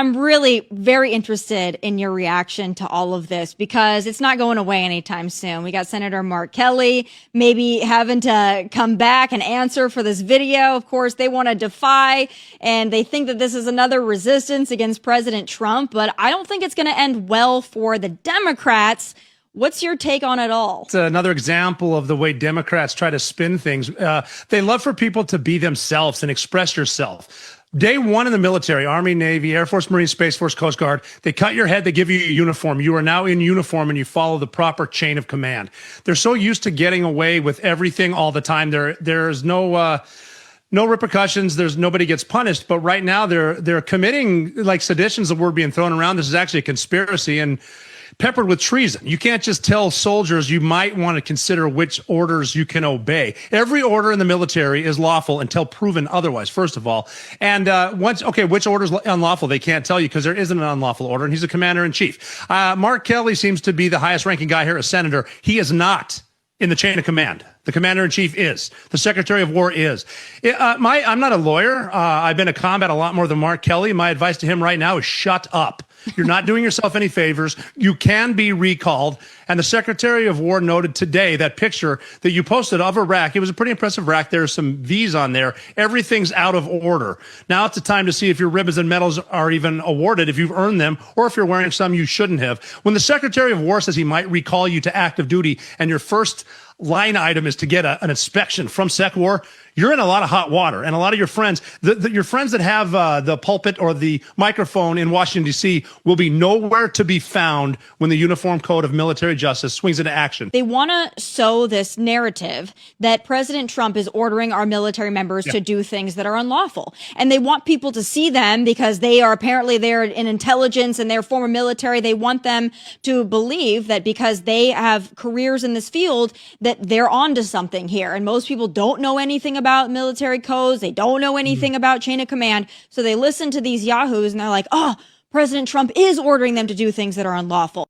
I'm really very interested in your reaction to all of this because it's not going away anytime soon. We got Senator Mark Kelly maybe having to come back and answer for this video. Of course, they want to defy and they think that this is another resistance against President Trump, but I don't think it's going to end well for the Democrats. What's your take on it all? It's another example of the way Democrats try to spin things. They love for people to be themselves and express yourself. Day one in the military, Army, Navy, Air Force, Marine, Space Force, Coast Guard, they cut your head, they give you a uniform. You are now in uniform and you follow the proper chain of command. They're so used to getting away with everything all the time. There's no repercussions. Nobody gets punished. But right now they're committing, like sedition's the word being thrown around. This is actually a conspiracy and peppered with treason. You can't just tell soldiers you might want to consider which orders you can obey. Every order in the military is lawful until proven otherwise, first of all. And which order is unlawful? They can't tell you because there isn't an unlawful order, and he's a commander-in-chief. Mark Kelly seems to be the highest-ranking guy here, a senator. He is not in the chain of command. The commander-in-chief is. The secretary of war is. I'm not a lawyer. I've been to combat a lot more than Mark Kelly. My advice to him right now is shut up. You're not doing yourself any favors. You can be recalled. And the Secretary of War noted today that picture that you posted of a rack. It was a pretty impressive rack. There's some V's on there. Everything's out of order. Now it's the time to see if your ribbons and medals are even awarded, if you've earned them, or if you're wearing some you shouldn't have. When the Secretary of War says he might recall you to active duty and your first line item is to get an inspection from SecWar, you're in a lot of hot water. And a lot of your friends, your friends that have the pulpit or the microphone in Washington, D.C. will be nowhere to be found when the Uniform Code of Military Justice swings into action. They want to sow this narrative that President Trump is ordering our military members to do things that are unlawful. And they want people to see them because they are apparently there in intelligence and they're former military. They want them to believe that because they have careers in this field, that they're onto something here. And most people don't know anything about military codes. They don't know anything about chain of command. So they listen to these yahoos and they're like, oh, President Trump is ordering them to do things that are unlawful.